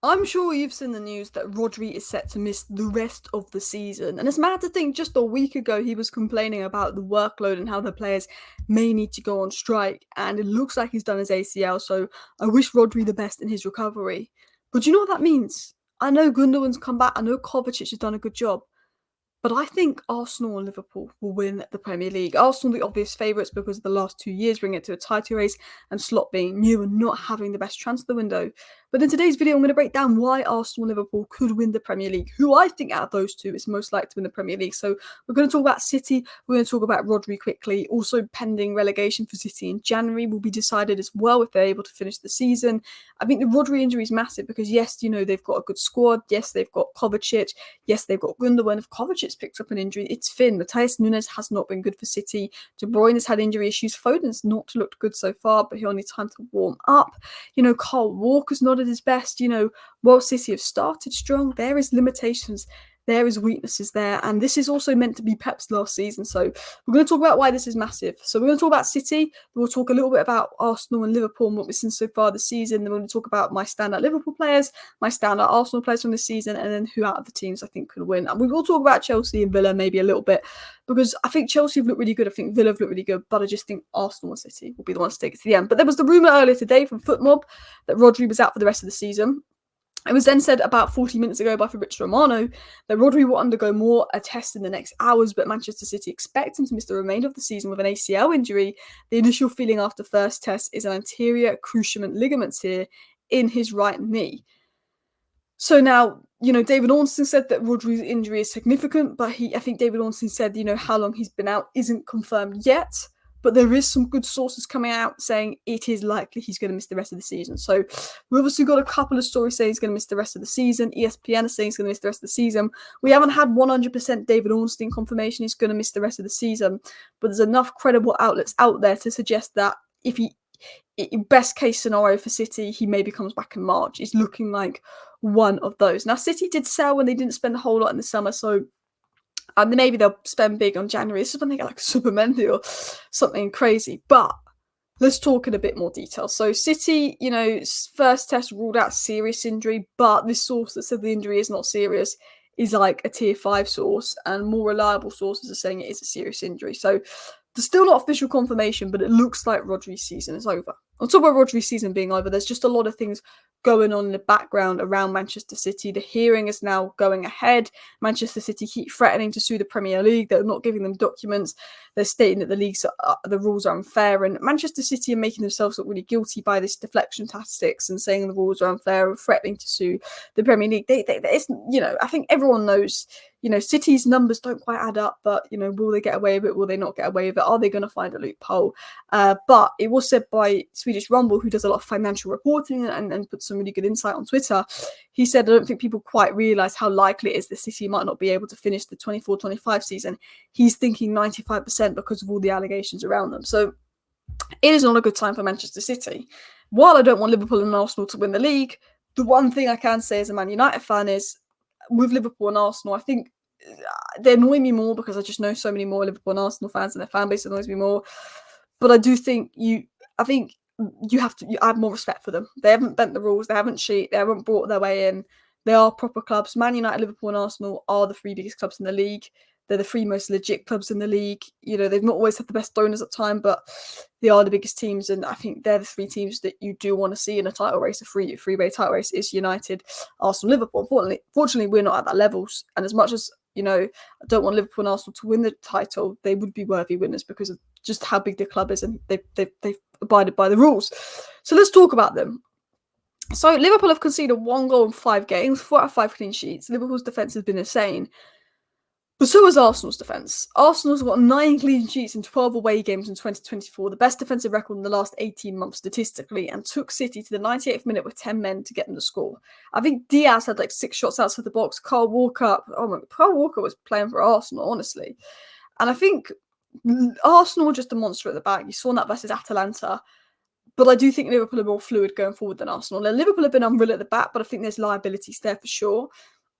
I'm sure you've seen the news that Rodri is set to miss the rest of the season. And it's mad to think just a week ago he was complaining about the workload and how the players may need to go on strike. And it looks like he's done his ACL, so I wish Rodri the best in his recovery. But do you know what that means? I know Gundogan's come back, I know Kovacic has done a good job. But I think Arsenal and Liverpool will win the Premier League. Arsenal, the obvious favourites because of the last 2 years bring it to a title race and Slot being new and not having the best transfer window. But in today's video, I'm going to break down why Arsenal and Liverpool could win the Premier League, who I think out of those two is most likely to win the Premier League. So we're going to talk about City, we're going to talk about Rodri quickly. Also, pending relegation for City in January will be decided as well if they're able to finish the season. I think the Rodri injury is massive because, yes, they've got a good squad. Yes, they've got Kovacic. Yes, they've got Gundogan. If Kovacic picked up an injury, it's Finn. Matthias Nunes has not been good for City. De Bruyne has had injury issues. Foden's not looked good so far, but he'll need time to warm up. Kyle Walker's not at his best. While City have started strong, there is limitations. There is weaknesses there, and this is also meant to be Pep's last season. So we're going to talk about why this is massive. So we're going to talk about City. We'll talk a little bit about Arsenal and Liverpool and what we've seen so far this season. Then we're going to talk about my standout Liverpool players, my standout Arsenal players from this season, and then who out of the teams I think could win. And we will talk about Chelsea and Villa maybe a little bit because I think Chelsea have looked really good. I think Villa have looked really good, but I just think Arsenal and City will be the ones to take it to the end. But there was the rumour earlier today from FootMob that Rodri was out for the rest of the season. It was then said about 40 minutes ago by Fabrizio Romano that Rodri will undergo more a test in the next hours, but Manchester City expect him to miss the remainder of the season with an ACL injury. The initial feeling after first test is an anterior cruciate ligament tear in his right knee. So now, David Ornstein said that Rodri's injury is significant, but I think David Ornstein said, how long he's been out isn't confirmed yet. But there is some good sources coming out saying it is likely he's going to miss the rest of the season. So we've obviously got a couple of stories saying he's going to miss the rest of the season. ESPN is saying he's going to miss the rest of the season. We haven't had 100% David Ornstein confirmation he's going to miss the rest of the season. But there's enough credible outlets out there to suggest that if best case scenario for City, he maybe comes back in March. It's looking like one of those. Now, City did sell when they didn't spend a whole lot in the summer, so maybe they'll spend big on January. This is when they get like Supermendy or something crazy. But let's talk in a bit more detail. So City, first test ruled out serious injury, but this source that said the injury is not serious is like a tier 5 source, and more reliable sources are saying it is a serious injury. So there's still not official confirmation, but it looks like Rodri's season is over. On top of Rodri's season being over, there's just a lot of things going on in the background around Manchester City. The hearing is now going ahead. Manchester City keep threatening to sue the Premier League. They're not giving them documents. They're stating that the rules are unfair, and Manchester City are making themselves look really guilty by this deflection tactics and saying the rules are unfair and threatening to sue the Premier League. I think everyone knows. City's numbers don't quite add up, but, will they get away with it? Will they not get away with it? Are they going to find a loophole? But it was said by Swedish Rumble, who does a lot of financial reporting and puts some really good insight on Twitter. He said, I don't think people quite realise how likely it is that City might not be able to finish the 24-25 season. He's thinking 95% because of all the allegations around them. So it is not a good time for Manchester City. While I don't want Liverpool and Arsenal to win the league, the one thing I can say as a Man United fan is, with Liverpool and Arsenal, I think they annoy me more because I just know so many more Liverpool and Arsenal fans and their fan base annoys me more. But I do think you have more respect for them. They haven't bent the rules. They haven't cheated. They haven't brought their way in. They are proper clubs. Man United, Liverpool and Arsenal are the 3 biggest clubs in the league. They're the 3 most legit clubs in the league. They've not always had the best donors at time, but they are the biggest teams. And I think they're the 3 teams that you do want to see in a title race. A three-way title race is United, Arsenal, Liverpool. Fortunately, we're not at that levels. And as much as, I don't want Liverpool and Arsenal to win the title, they would be worthy winners because of just how big the club is and they've abided by the rules. So let's talk about them. So Liverpool have conceded 1 goal in 5 games, 4 out of 5 clean sheets. Liverpool's defence has been insane. But so has Arsenal's defence. Arsenal's got 9 clean sheets in 12 away games in 2024, the best defensive record in the last 18 months statistically, and took City to the 98th minute with 10 men to get them to score. I think Diaz had 6 shots outside the box. Kyle Walker was playing for Arsenal, honestly. And I think Arsenal were just a monster at the back. You saw that versus Atalanta. But I do think Liverpool are more fluid going forward than Arsenal. Now, Liverpool have been unreal at the back, but I think there's liabilities there for sure.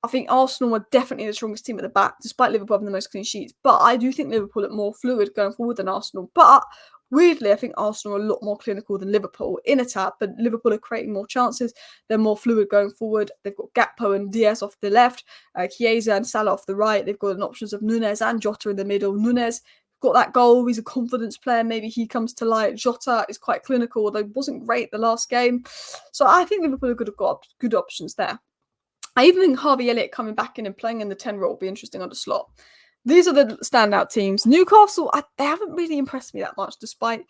I think Arsenal are definitely the strongest team at the back, despite Liverpool having the most clean sheets. But I do think Liverpool are more fluid going forward than Arsenal. But Weirdly, I think Arsenal are a lot more clinical than Liverpool in attack, but Liverpool are creating more chances. They're more fluid going forward. They've got Gakpo and Diaz off the left, Chiesa and Salah off the right. They've got an options of Nunes and Jota in the middle. Nunes got that goal. He's a confidence player. Maybe he comes to light. Jota is quite clinical, although wasn't great the last game. So I think Liverpool have got good options there. I even think Harvey Elliott coming back in and playing in the 10 role will be interesting on the slot. These are the standout teams. Newcastle, they haven't really impressed me that much, despite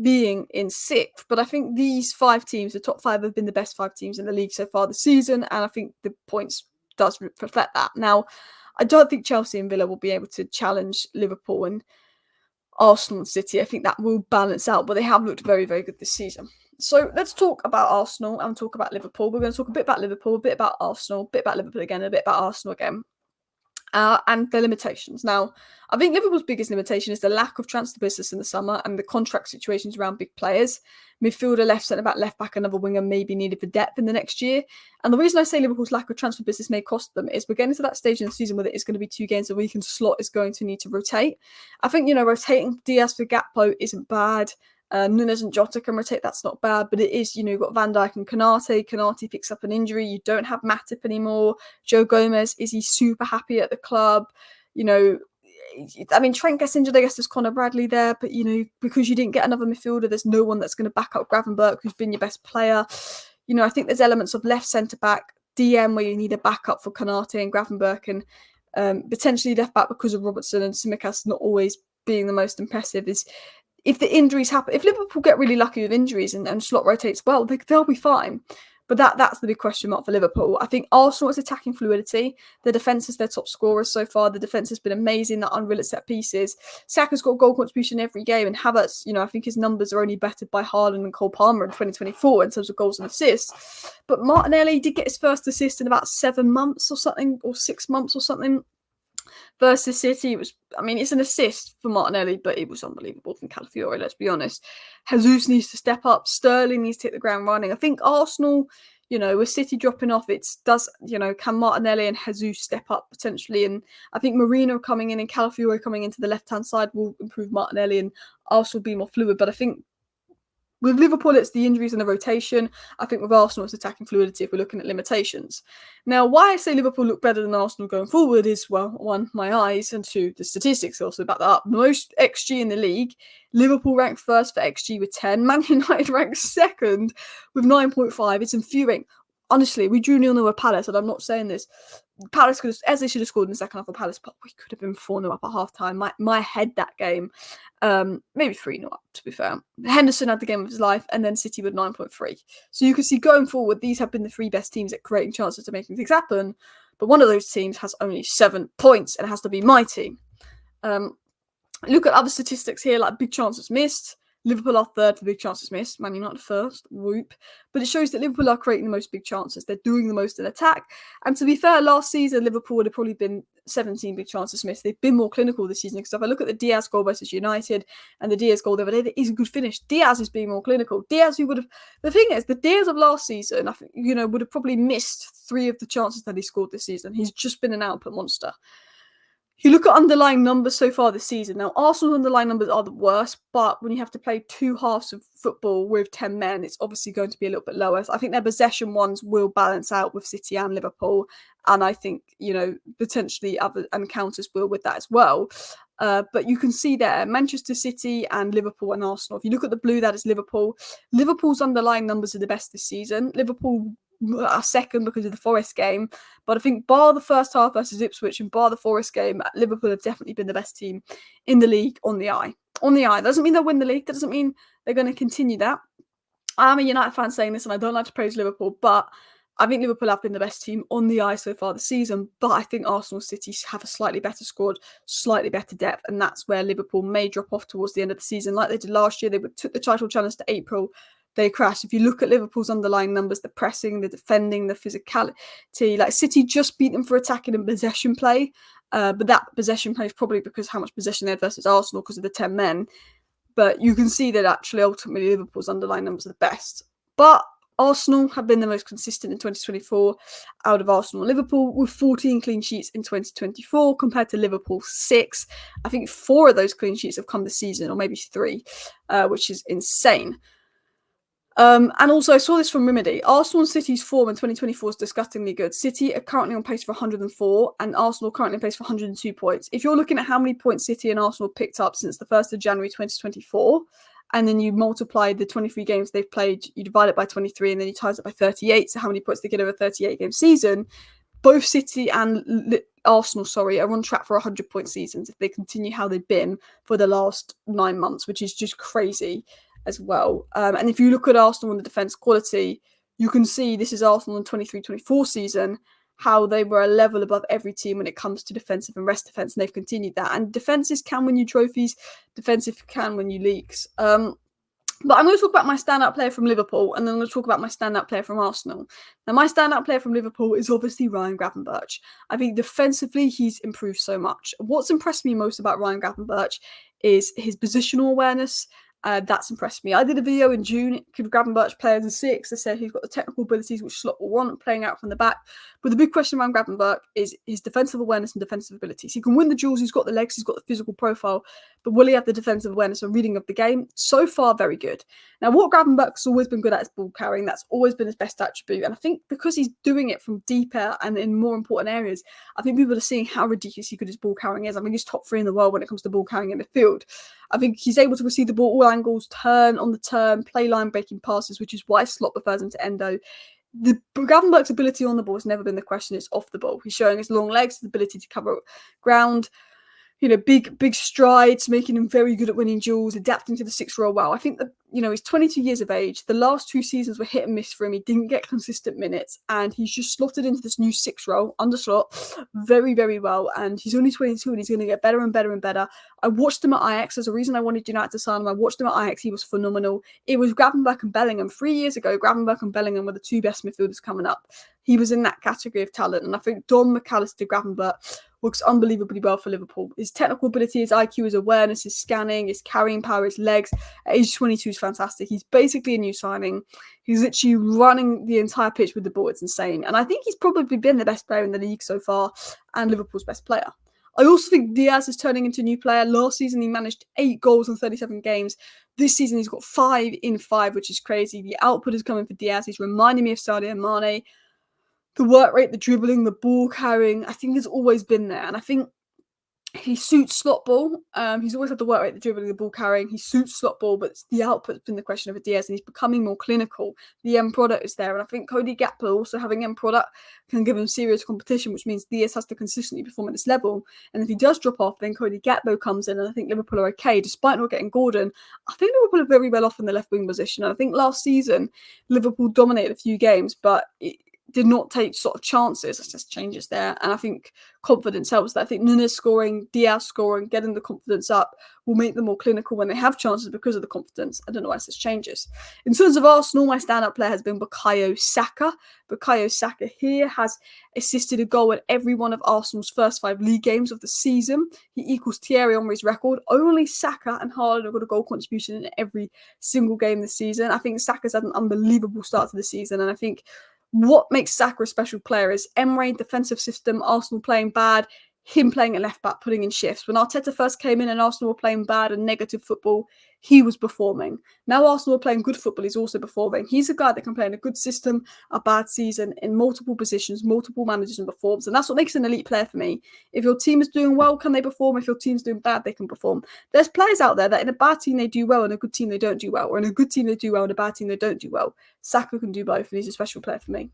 being in 6th. But I think these 5 teams, the top 5, have been the best 5 teams in the league so far this season. And I think the points does reflect that. Now, I don't think Chelsea and Villa will be able to challenge Liverpool and Arsenal and City. I think that will balance out. But they have looked very, very good this season. So let's talk about Arsenal and talk about Liverpool. We're going to talk a bit about Liverpool, a bit about Arsenal, a bit about Liverpool again, a bit about Arsenal again. And their limitations. Now, I think Liverpool's biggest limitation is the lack of transfer business in the summer and the contract situations around big players. Midfielder, left centre-back, left-back, another winger may be needed for depth in the next year. And the reason I say Liverpool's lack of transfer business may cost them is we're getting to that stage in the season where it is going to be 2 games a week and Slot is going to need to rotate. I think, rotating Diaz for Gakpo isn't bad. Nunes and Jota can rotate, that's not bad, but it is, you've got Van Dijk and Konate picks up an injury, you don't have Matip anymore. Joe Gomez, is he super happy at the club? Trent gets injured, I guess there's Conor Bradley there, but because you didn't get another midfielder, there's no one that's going to back up Gravenberch, who's been your best player. I think there's elements of left centre-back, DM, where you need a backup for Konate and Gravenberch, and potentially left back because of Robertson and Tsimikas not always being the most impressive. Is if the injuries happen, if Liverpool get really lucky with injuries and Slot rotates well, they'll be fine. But that's the big question mark for Liverpool. I think Arsenal is attacking fluidity. The defence is their top scorers so far. The defence has been amazing, that unreal at set pieces. Saka's got goal contribution every game, and Havertz, I think his numbers are only bettered by Haaland and Cole Palmer in 2024 in terms of goals and assists. But Martinelli did get his first assist in about 7 months or something, or 6 months or something. Versus City, it's an assist for Martinelli, but it was unbelievable from Calafiori, let's be honest. Jesus needs to step up. Sterling needs to hit the ground running. I think Arsenal, with City dropping off, can Martinelli and Jesus step up potentially? And I think Marino coming in and Calafiori coming into the left-hand side will improve Martinelli and Arsenal be more fluid. But I think with Liverpool, it's the injuries and the rotation. I think with Arsenal, it's attacking fluidity if we're looking at limitations. Now, why I say Liverpool look better than Arsenal going forward is, well, 1, my eyes, and 2, the statistics also back that up. The most XG in the league. Liverpool ranked first for XG with 10. Man United ranked second with 9.5. It's infuriating. Honestly, we drew 0-0 with Palace, and I'm not saying this. Palace could have, as they should have scored in the second half of Palace, but we could have been 4-0 up at half-time. My head that game. Maybe 3-0 up, to be fair. Henderson had the game of his life, and then City with 9.3. So you can see going forward, these have been the 3 best teams at creating chances to making things happen. But one of those teams has only 7 points, and it has to be my team. Look at other statistics here, like big chances missed. Liverpool are third for big chances missed. Man United first. Whoop. But it shows that Liverpool are creating the most big chances. They're doing the most in attack. And to be fair, last season, Liverpool would have probably been 17 big chances missed. They've been more clinical this season. Because if I look at the Diaz goal versus United and the Diaz goal the other day, there is a good finish. Diaz is being more clinical. Diaz, who would have... The thing is, the Diaz of last season, I think, would have probably missed 3 of the chances that he scored this season. He's just been an output monster. You look at underlying numbers so far this season. Now, Arsenal's underlying numbers are the worst, but when you have to play 2 halves of football with 10 men, it's obviously going to be a little bit lower. So I think their possession ones will balance out with City and Liverpool. And I think, potentially other encounters will with that as well. But you can see there, Manchester City and Liverpool and Arsenal. If you look at the blue, that is Liverpool. Liverpool's underlying numbers are the best this season. Liverpool are second because of the Forest game, but I think bar the first half versus Ipswich and bar the Forest game, Liverpool have definitely been the best team in the league on the eye. On the eye. That doesn't mean they'll win the league. That doesn't mean they're going to continue that. I'm a United fan saying this, and I don't like to praise Liverpool, but I think Liverpool have been the best team on the eye so far this season, but I think Arsenal City have a slightly better squad, slightly better depth, and that's where Liverpool may drop off towards the end of the season. Like they did last year, they took the title challenge to April. They crashed. If you look at Liverpool's underlying numbers, the pressing, the defending, the physicality, like City just beat them for attacking and possession play. But that possession play is probably because how much possession they had versus Arsenal because of the 10 men. But you can see that actually ultimately Liverpool's underlying numbers are the best. But Arsenal have been the most consistent in 2024 out of Arsenal and Liverpool, with 14 clean sheets in 2024 compared to Liverpool's 6. I think 4 of those clean sheets have come this season, or maybe 3, which is insane. And also, I saw this from Remedy. Arsenal and City's form in 2024 is disgustingly good. City are currently on pace for 104, and Arsenal currently on pace for 102 points. If you're looking at how many points City and Arsenal picked up since the 1st of January 2024, and then you multiply the 23 games they've played, you divide it by 23, and then you times it by 38, so how many points they get over a 38-game season, both City and Arsenal, are on track for 100-point seasons if they continue how they've been for the last 9 months, which is just crazy as well. And if you look at Arsenal and the defence quality, you can see this is Arsenal in 23-24 season, how they were a level above every team when it comes to defensive and rest defence, and they've continued that. And defences can win you trophies, defensive can win you leagues. But I'm going to talk about my standout player from Liverpool, and then I'm going to talk about my standout player from Arsenal. Now, my standout player from Liverpool is obviously Ryan Gravenberch. I think defensively, he's improved so much. What's impressed me most about Ryan Gravenberch is his positional awareness. That's impressed me. I did a video in June. Could Gravenberch play as a 6? I said he's got the technical abilities which Slot will want, playing out from the back. But the big question around Gravenberch is his defensive awareness and defensive abilities. He can win the duels, he's got the legs, he's got the physical profile, but will he have the defensive awareness and reading of the game? So far, very good. Now, what Gravenberch's always been good at is ball carrying. That's always been his best attribute. And I think because he's doing it from deeper and in more important areas, I think people are seeing how ridiculously good his ball carrying is. I mean, he's top 3 in the world when it comes to ball carrying in midfield. I think he's able to receive the ball all angles, turn on the turn, play line breaking passes, which is why Slot prefers him to Endo. The Gravenberch's ability on the ball has never been the question. It's off the ball. He's showing his long legs, his ability to cover ground, big strides, making him very good at winning duels, adapting to the 6 role well. I think that, he's 22 years of age. The last 2 seasons were hit and miss for him. He didn't get consistent minutes, and he's just slotted into this new 6 role under Slot very, very well. And he's only 22, and he's going to get better and better and better. I watched him at Ajax. There's a reason I wanted United to sign him. I watched him at Ajax. He was phenomenal. It was Gravenberch and Bellingham. 3 years ago, Gravenberch and Bellingham were the 2 best midfielders coming up. He was in that category of talent, and I think Don McAllister Gravenberch works unbelievably well for Liverpool. His technical ability, his IQ, his awareness, his scanning, his carrying power, his legs. At age 22 is fantastic. He's basically a new signing. He's literally running the entire pitch with the ball. It's insane. And I think he's probably been the best player in the league so far and Liverpool's best player. I also think Diaz is turning into a new player. Last season, he managed 8 goals in 37 games. This season, he's got 5 in 5, which is crazy. The output is coming for Diaz. He's reminding me of Sadio Mane. The work rate, the dribbling, the ball carrying, I think has always been there. And I think he suits Slot ball. He's always had the work rate, the dribbling, the ball carrying. He suits Slot ball, but the output's been the question of Diaz, and he's becoming more clinical. The end product is there. And I think Cody Gakpo also having end product can give him serious competition, which means Diaz has to consistently perform at this level. And if he does drop off, then Cody Gakpo comes in, and I think Liverpool are okay. Despite not getting Gordon, I think Liverpool are very well off in the left wing position. And I think last season, Liverpool dominated a few games, but it did not take sort of chances. It's just changes there. And I think confidence helps that. I think Nunes scoring, Diaz scoring, getting the confidence up will make them more clinical when they have chances because of the confidence. I don't know why this changes. In terms of Arsenal, my standout player has been Bukayo Saka. Bukayo Saka here has assisted a goal in every one of Arsenal's first 5 league games of the season. He equals Thierry Henry's record. Only Saka and Haaland have got a goal contribution in every single game this season. I think Saka's had an unbelievable start to the season, and I think what makes Saka a special player is Emre, defensive system, Arsenal playing bad, him playing at left back, putting in shifts. When Arteta first came in and Arsenal were playing bad and negative football, he was performing. Now Arsenal are playing good football, he's also performing. He's a guy that can play in a good system, a bad season, in multiple positions, multiple managers, and performs. And that's what makes an elite player for me. If your team is doing well, can they perform? If your team's doing bad, they can perform. There's players out there that in a bad team they do well, in a good team they don't do well, or in a good team they do well, in a bad team they don't do well. Saka can do both, and he's a special player for me.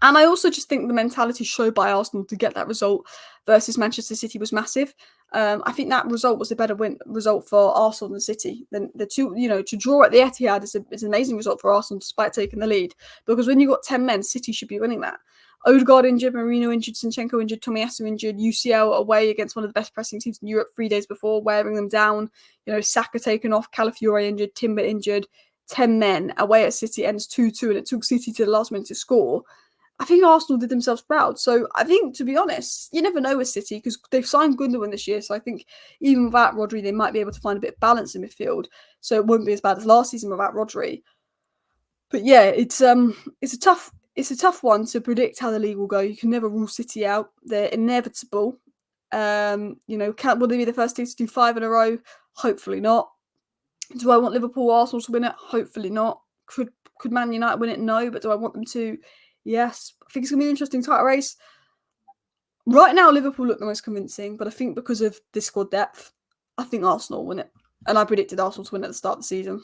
And I also just think the mentality showed by Arsenal to get that result versus Manchester City was massive. I think that result was a better result for Arsenal than City. Then the two, to draw at the Etihad is an amazing result for Arsenal despite taking the lead. Because when you've got 10 men, City should be winning that. Odegaard injured, Marino injured, Zinchenko injured, Tomiyasu injured, UCL away against one of the best pressing teams in Europe 3 days before, wearing them down. Saka taken off, Calafiore injured, Timber injured. 10 men away at City ends 2-2, and it took City to the last minute to score. I think Arsenal did themselves proud. So I think, to be honest, you never know with City because they've signed Gundogan this year. So I think even without Rodri, they might be able to find a bit of balance in midfield. So it won't be as bad as last season without Rodri. But yeah, it's a tough one to predict how the league will go. You can never rule City out; they're inevitable. Will they be the first team to do 5 in a row? Hopefully not. Do I want Liverpool Arsenal to win it? Hopefully not. Could Man United win it? No. But do I want them to? Yes. I think it's gonna be an interesting title race. Right now, Liverpool look the most convincing, but I think because of this squad depth, I think Arsenal win it. And I predicted Arsenal to win at the start of the season.